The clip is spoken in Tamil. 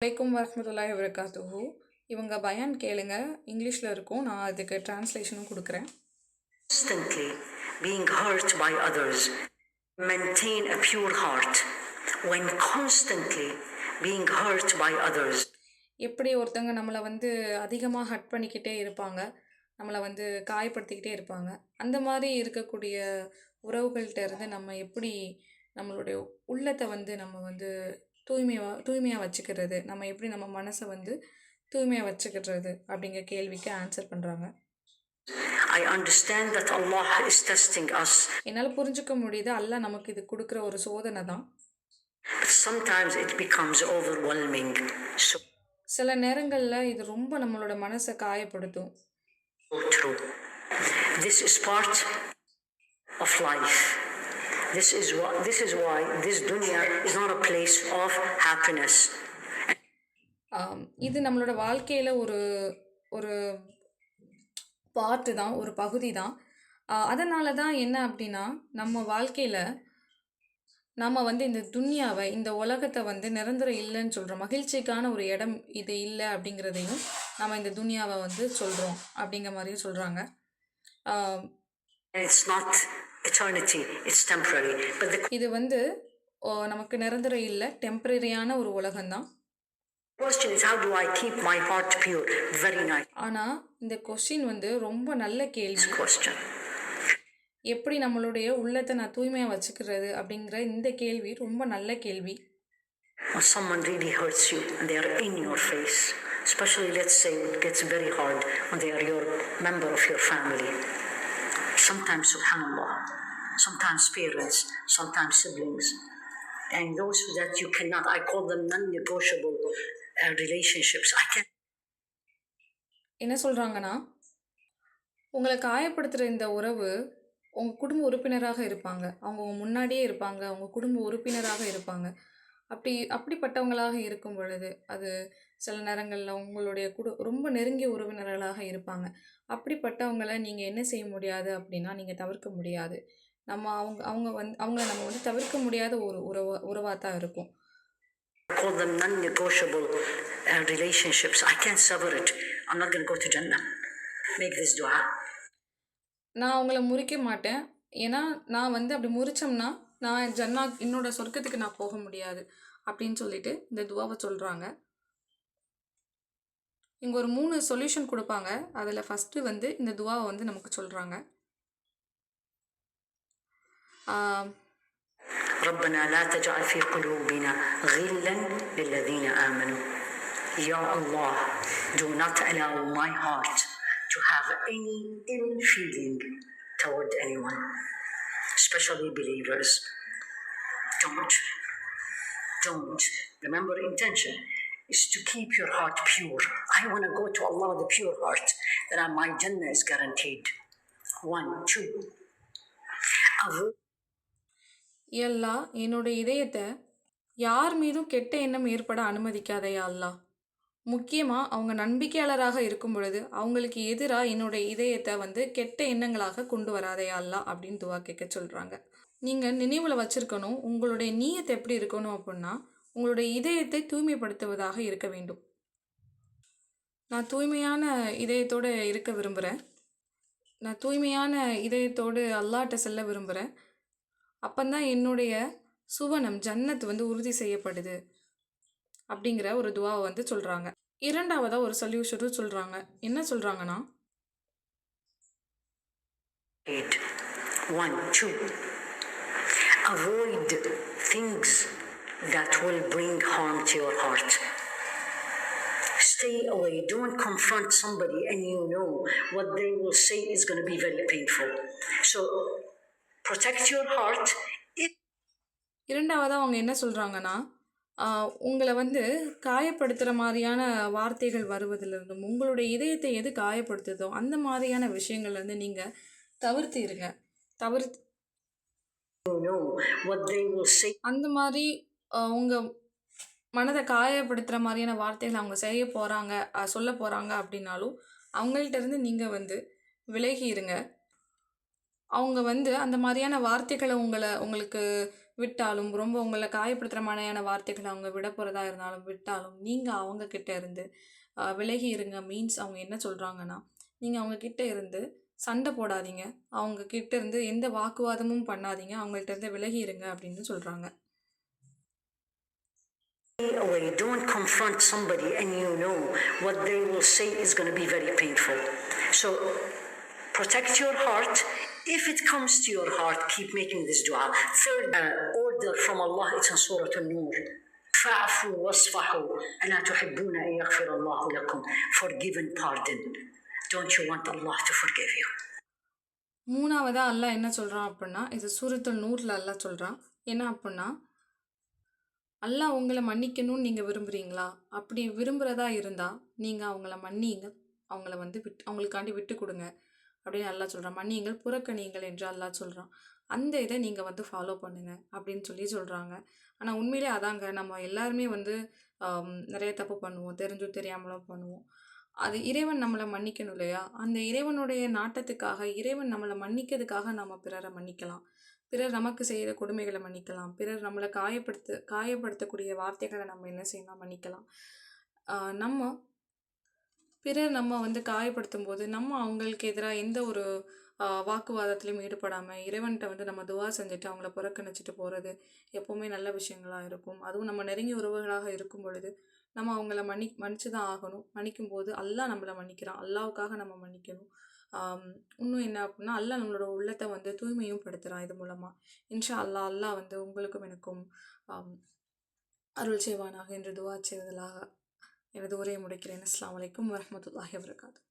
வலைக்கும் வரமத்துல்லாஹி வபரகாத்துஹு. இவங்க பயான் கேளுங்க, இங்கிலீஷில் இருக்கும். நான் அதுக்கு டிரான்ஸ்லேஷனும் கொடுக்குறேன். Constantly being hurt by others, maintain a pure heart. When constantly being hurt by others, எப்படி ஒருத்தவங்க நம்மளை அதிகமாக ஹர்ட் பண்ணிக்கிட்டே இருப்பாங்க, நம்மளை காயப்படுத்திக்கிட்டே இருப்பாங்க, அந்த மாதிரி இருக்கக்கூடிய உறவுகள்கிட்ட இருந்து நம்ம எப்படி நம்மளுடைய உள்ளத்தை நம்ம தூய்மையாக வச்சுக்கிறது, நம்ம எப்படி நம்ம மனசை தூய்மையாக வச்சுக்கிறது அப்படிங்கிற கேள்விக்கு ஆன்சர் பண்ணுறாங்க. I understand that Allah is testing us. என்னால் புரிஞ்சுக்க முடியுது, அல்லாஹ் நமக்கு இது கொடுக்குற ஒரு சோதனை தான். But sometimes it becomes overwhelming. So சில நேரங்களில் இது ரொம்ப நம்மளோட மனசை காயப்படுத்தும். true. This is part of life. This is why this dunya is not a place of happiness. இது நம்மளோட வாழ்க்கையில் ஒரு ஒரு பார்ட்டு தான், ஒரு பகுதி தான். அதனால தான் என்ன அப்படின்னா, நம்ம வாழ்க்கையில் நம்ம இந்த துன்யாவை, இந்த உலகத்தை நிரந்தரம் இல்லைன்னு சொல்கிறோம். மகிழ்ச்சிக்கான ஒரு இடம் இது இல்லை அப்படிங்கிறதையும் நம்ம இந்த துன்யாவை சொல்கிறோம் அப்படிங்கிற மாதிரியும் சொல்கிறாங்க. It's not eternity, it's temporary. But இது நமக்கு நிரந்தரம் இல்லை, டெம்பரரியான ஒரு உலகம்தான். question is, how do I keep my heart pure? Very nice ஆனால் இந்த கொஸ்டின் ரொம்ப நல்ல கேள்வி. question. எப்படி நம்மளுடைய உள்ளத்தை நான் தூய்மையாக வச்சுக்கிறது அப்படிங்கிற இந்த கேள்வி ரொம்ப நல்ல கேள்வி. When someone really hurts you and they are in your face, especially let's say it gets very hard when they are your member of your family. Sometimes, subhanallah, sometimes parents, sometimes siblings, and those that you cannot, I call them non-negotiable relationships. என்ன சொல்கிறாங்கன்னா, உங்களை காயப்படுத்துகிற இந்த உறவு உங்கள் குடும்ப உறுப்பினராக இருப்பாங்க, அவங்க முன்னாடியே இருப்பாங்க, அவங்க குடும்ப உறுப்பினராக இருப்பாங்க. அப்படிப்பட்டவங்களாக இருக்கும் பொழுது அது சில நேரங்களில் உங்களுடைய ரொம்ப நெருங்கிய உறவினர்களாக இருப்பாங்க. அப்படிப்பட்டவங்களை நீங்கள் என்ன செய்ய முடியாது அப்படின்னா, நீங்கள் தவிர்க்க முடியாது. அவங்கள நம்ம தவிர்க்க முடியாத ஒரு உறவாக தான் இருக்கும். I call them non-negotiable relationships. I can't sever it. I'm not going to go to Jannah. Make this dua. நான் அவங்கள முறிக்க மாட்டேன், ஏன்னா நான் அப்படி முறிச்சோம்னா நான் என்னோட சொர்க்கத்துக்கு நான் போக முடியாது அப்படின்னு சொல்லிட்டு இந்த துவாவை சொல்கிறாங்க. இங்கே ஒரு 3 சொல்யூஷன் கொடுப்பாங்க. அதில் ஃபஸ்ட்டு இந்த துவாவை நமக்கு சொல்கிறாங்க. ربنا لا تجعل في قلوبنا غلا للذين آمنوا. Ya Allah, do not allow my heart to have any ill feeling toward anyone, especially believers. Don't. Remember, intention is to keep your heart pure. I want to go to Allah with a pure heart, then my Jannah is guaranteed. 1, 2. அல்லாஹ், என்னோட இதயத்தை யார் மீதும் கெட்ட எண்ணம் ஏற்பட அனுமதிக்காதையா அல்லாஹ். முக்கியமாக அவங்க நம்பிக்கையாளராக இருக்கும் பொழுது அவங்களுக்கு எதிராக என்னோட இதயத்தை கெட்ட எண்ணங்களாக கொண்டு வராதையா அல்லாஹ் அப்படின்னு துவா கேட்க சொல்கிறாங்க. நீங்கள் நினைவில் வச்சுருக்கணும், உங்களுடைய நீயத்தை எப்படி இருக்கணும் அப்படின்னா, உங்களுடைய இதயத்தை தூய்மைப்படுத்துவதாக இருக்க வேண்டும். நான் தூய்மையான இதயத்தோடு இருக்க விரும்புகிறேன், நான் தூய்மையான இதயத்தோடு அல்லாஹ்ட்ட செல்ல விரும்புகிறேன். அப்போந்தான் என்னுடைய சுவனம் ஜன்னத் உறுதி செய்யப்படுது அப்படிங்கிற ஒரு துவாவை சொல்கிறாங்க. இரண்டாவதாக ஒரு சொல்யூஷனும் சொல்கிறாங்க. என்ன சொல்கிறாங்கன்னா, 1, 2. Avoid things that will bring harm to your heart. Stay away. Don't confront somebody and you know what they will say is going to be very painful. So protect your heart. இரண்டாவதாக அவங்க என்ன சொல்கிறாங்கன்னா, உங்களை காயப்படுத்துகிற மாதிரியான வார்த்தைகள் வருவதிலிருந்தும் உங்களுடைய இதயத்தை எது காயப்படுத்துதோ அந்த மாதிரியான விஷயங்கள்லேருந்து நீங்கள் தவிர்த்து இருங்க. அந்த மாதிரி உங்கள் மனதை காயப்படுத்துகிற மாதிரியான வார்த்தைகள் அவங்க செய்ய போகிறாங்க, சொல்ல போகிறாங்க அப்படின்னாலும் அவங்கள்ட்ட இருந்து நீங்கள் விலகி இருங்க. அவங்க அந்த மாதிரியான வார்த்தைகளை உங்களுக்கு விட்டாலும், ரொம்ப உங்கள காயப்படுத்துற மாரியான வார்த்தைகள அவங்க விட போறதா இருந்தாலும் விட்டாலும், நீங்க அவங்க கிட்ட இருந்து விலகி இருங்க. மீன்ஸ் அவங்க என்ன சொல்றாங்கன்னா, நீங்க அவங்க கிட்ட இருந்து சண்ட போடாதீங்க. அவங்க கிட்ட இருந்து எந்த வாக்குவாதமும் பண்ணாதீங்க. அவங்கள்ட்ட இருந்து விலகி இருங்க அப்படின்னு சொல்றாங்க. Away. Don't confront somebody and you know what they will say is going to be very painful. So protect your heart. If it comes to your heart, keep making this dua. Third order from Allah, it's in Surah An-Nur. فَاعْفُوا وَاصْفَحُوا أَلَا تُحِبُّونَ أَن يَغْفِرَ اللَّهُ لَكُمْ. Forgive and pardon. Don't you want Allah to forgive you? 3வதா அல்லாஹ் என்ன சொல்றான் அப்புட்ன்னா, இது சூரத்துல் நூர்ல அல்லாஹ் சொல்றான். என்ன அப்புட்ன்னா, அல்லாஹ் உங்கள மன்னிக்கணும்னு நீங்க விரும்புறீங்களா? அப்படி விரும்புறதா இருந்தா, நீங்க அவங்கள மன்னியுங்க. அவங்கள வந்து அவங்களுக்காண்டி விட்டு குடுங்க. அப்படின்னு அல்லாஹ் சொல்றான். மன்னியுங்கள், புறக்கணியுங்கள் என்று அல்லாஹ் சொல்றான். அந்த இத நீங்க வந்து ஃபாலோ பண்ணுங்க அப்படின்னு சொல்றாங்க. ஆனா உண்மையிலே அதாங்க. நம்ம எல்லாருமே வந்து நெறைய தப்பு பண்ணுவோம். தெரிஞ்சும் தெரியாமலும் பண்ணுவோம். அது இறைவன் நம்மள மன்னிக்கணும் இல்லையா? அந்த இறைவனுடைய நாட்டத்துக்காக, இறைவன் நம்மள மன்னிக்கிறதுக்காக நம்ம பிறர மன்னிக்கலாம். பிறர் நமக்கு செய்ற கொடுமைகள மன்னிக்கலாம். பிறர் நம்மள காயப்படுத்தக்கூடிய வார்த்தைகள நம்ம என்ன செய்யலாம்? மன்னிக்கலாம். நம்ம பிறர் நம்ம வந்து காயப்படுத்தும்போது, நம்ம அவங்களுக்கு எதிரா எந்த ஒரு வாக்குவாதத்திலயும் ஈடுபடாம, இறைவன்ட்ட வந்து நம்ம துவா செஞ்சுட்டு அவங்கள புறக்கணிச்சுட்டு போறது எப்பவுமே நல்ல விஷயங்களா இருக்கும். அதுவும் நம்ம நெருங்கிய உறவுகளாக இருக்கும் பொழுது, நம்ம அவங்கள மன்னிச்சு தான் ஆகணும். மன்னிக்கும்போது அல்லாஹ் நம்மள மன்னிக்கிறான். அல்லாஹ்வுக்காக நம்ம மன்னிக்கணும். இன்னும் என்ன அப்டின்னா, அல்லாஹ் நம்மளோட உள்ளத்த வந்து தூய்மையும் படுத்துறான் இது மூலமா. இன்ஷா அல்லாஹ், அல்லாஹ் வந்து உங்களுக்கும் எனக்கும் ஆம் அருள் செய்வானாக என்று துவா செய்வதாக எனது உரையை முடிக்கிறேன். அஸ்ஸலாமு அலைக்கும் வரஹ்மத்துல்லாஹி வபரகாத்துஹு.